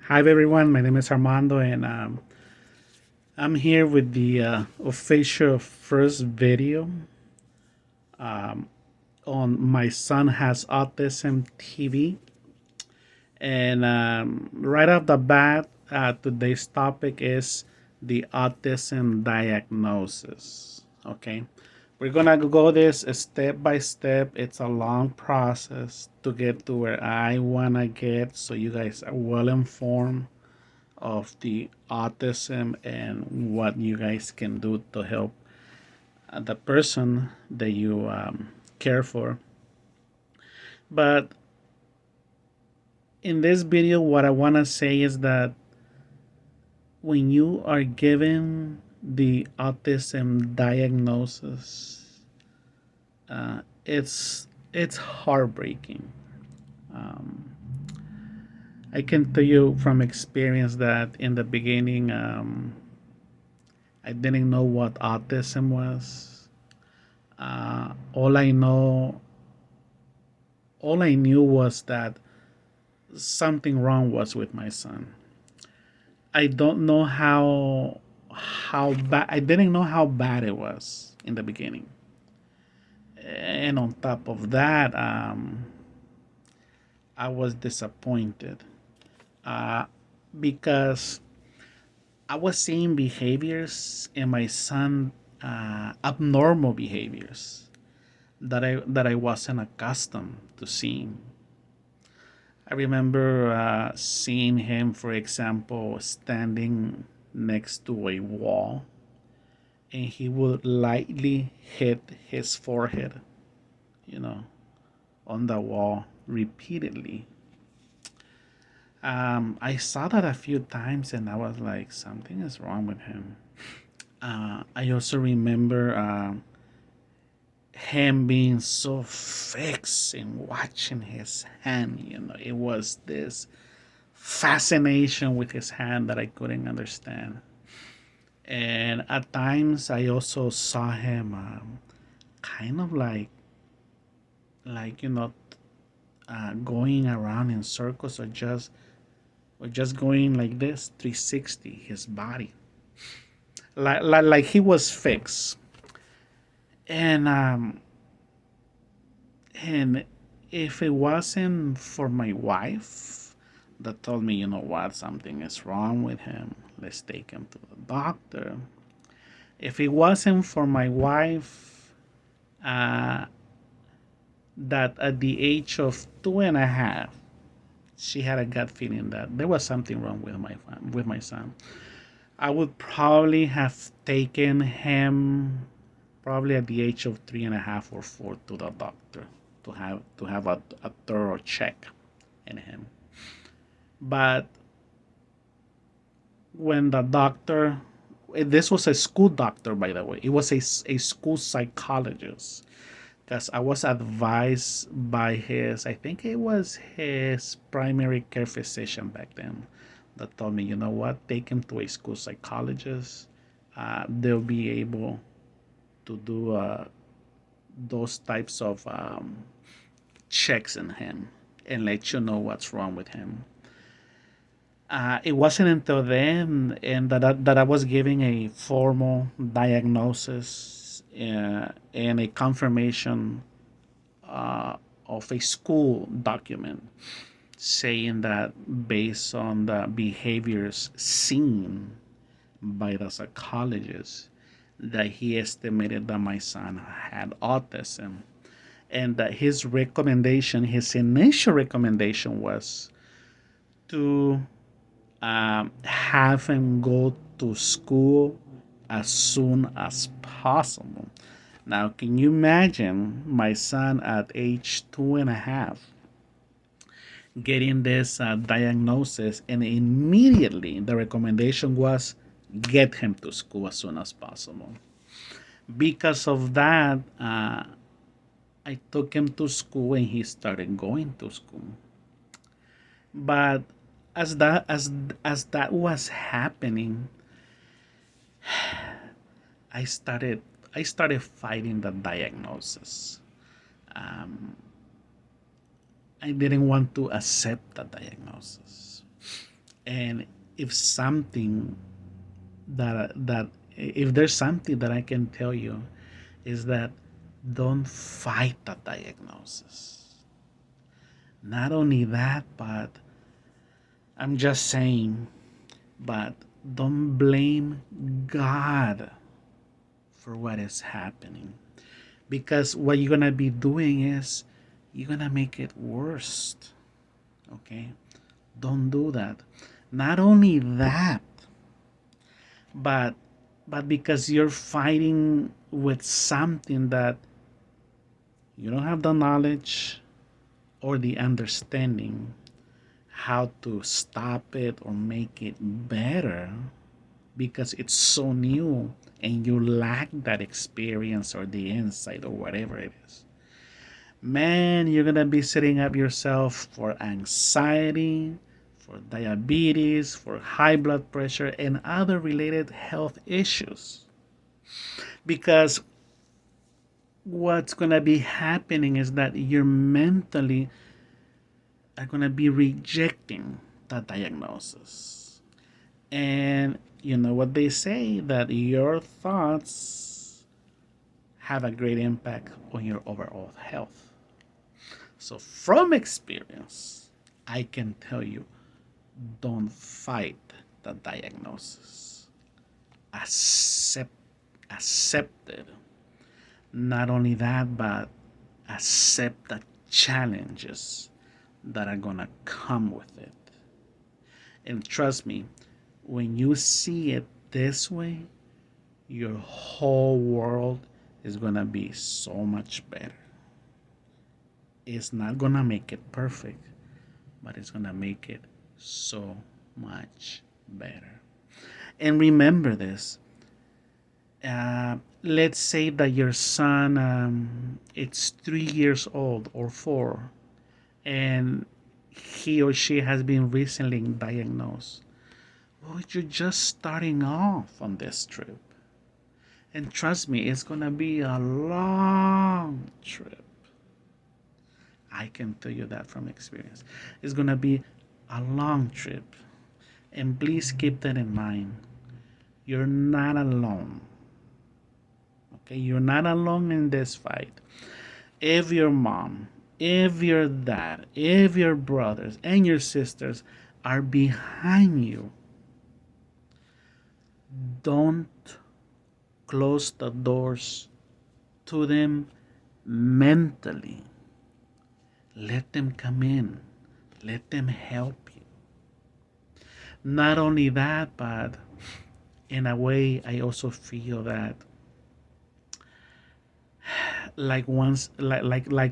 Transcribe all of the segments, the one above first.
Hi everyone, my name is Armando, and I'm here with the official first video on My Son Has Autism TV. And right off the bat, today's topic is the autism diagnosis. Okay, we're gonna go this step by step. It's a long process to get to where I wanna get, so you guys are well informed of the autism and what you guys can do to help the person that you care for. But in this video, what I want to say is that when you are given the autism diagnosis, it's heartbreaking. Um, I can tell you from experience that in the beginning, I didn't know what autism was. All I know, all I knew was that something wrong was with my son. I don't know how bad. I didn't know how bad it was in the beginning. And on top of that, I was disappointed uh, because I was seeing behaviors in my son, abnormal behaviors that I wasn't accustomed to seeing. I remember seeing him, for example, standing next to a wall, and he would lightly hit his forehead, you know, on the wall repeatedly. I saw that a few times, and I was like, something is wrong with him. I also remember him being so fixed in watching his hand. It was this fascination with his hand that I couldn't understand. And at times, I also saw him kind of like going around in circles, or just going like this 360 his body, like he was fixed. And if it wasn't for my wife that told me, you know what, something is wrong with him, let's take him to the doctor. If it wasn't for my wife, uh, that at the age of 2.5, she had a gut feeling that there was something wrong with my son, I would probably have taken him probably at the age of 3.5 or 4 to the doctor to have a thorough check in him. But when the doctor, this was a school doctor, by the way, it was a school psychologist, because I was advised by I think it was his primary care physician back then, that told me, you know what, take him to a school psychologist. They'll be able to do those types of checks in him and let you know what's wrong with him. It wasn't until then and that I was giving a formal diagnosis and a confirmation of a school document saying that based on the behaviors seen by the psychologist, that he estimated that my son had autism, and that his initial recommendation was to have him go to school as soon as possible. Now, can you imagine my son at age 2.5 getting this diagnosis, and immediately the recommendation was get him to school as soon as possible? Because of that, I took him to school and he started going to school. But as that was happening, I started I started fighting the diagnosis. Um, I didn't want to accept the diagnosis, And if something if there's something that I can tell you, is that don't fight the diagnosis. Not only that, but I'm just saying, but don't blame God for what is happening. Because what you're gonna be doing is you're gonna make it worse. Okay? Don't do that. Not only that, but because you're fighting with something that you don't have the knowledge or the understanding how to stop it or make it better, because it's so new and you lack that experience or the insight or whatever it is, man, you're gonna be setting up yourself for anxiety, for diabetes, for high blood pressure, and other related health issues. Because what's gonna be happening is that you're mentally are gonna be rejecting the diagnosis. And you know what they say, that your thoughts have a great impact on your overall health. So from experience, I can tell you, don't fight the diagnosis. Accept it. Not only that, but accept the challenges that are gonna come with it. And trust me, when you see it this way, your whole world is gonna be so much better. It's not gonna make it perfect, but it's gonna make it so much better. And remember this. Let's say that your son, it's 3 years old or 4, and he or she has been recently diagnosed. Well, you're just starting off on this trip. And trust me, it's gonna be a long trip. I can tell you that from experience. It's gonna be a long trip. And please keep that in mind. You're not alone. Okay, you're not alone in this fight. If your mom, if your dad, if your brothers and your sisters are behind you, don't close the doors to them mentally. Let them come in. Let them help you. Not only that, but in a way, I also feel that like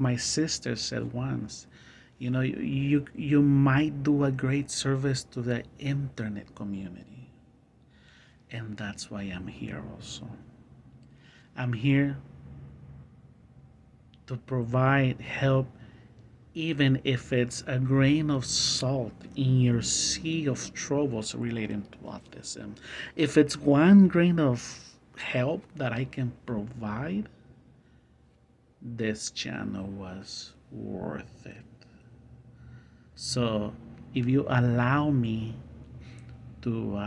my sister said once, you might do a great service to the internet community. And that's why I'm here also. I'm here to provide help, even if it's a grain of salt in your sea of troubles relating to autism. If it's one grain of help that I can provide, this channel was worth it. So if you allow me to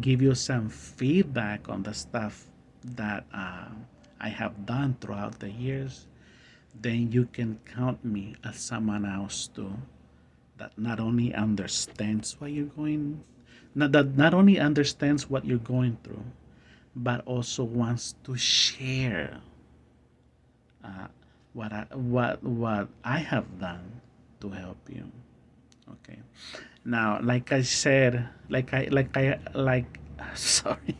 give you some feedback on the stuff that I have done throughout the years, then you can count me as someone else too, that not only understands what you're going, not only understands what you're going through, but also wants to share what I have done to help you. Okay. Now, like I said, sorry,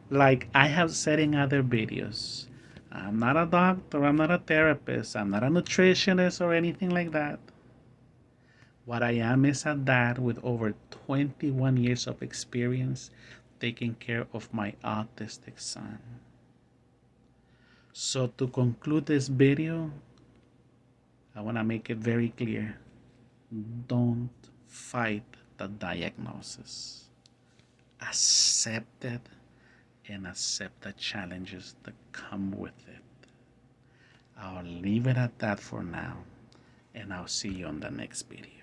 like I have said in other videos, I'm not a doctor, I'm not a therapist, I'm not a nutritionist or anything like that. What I am is a dad with over 21 years of experience taking care of my autistic son. So to conclude this video, I want to make it very clear. Don't fight the diagnosis. Accept it and accept the challenges that come with it. I'll leave it at that for now, and I'll see you on the next video.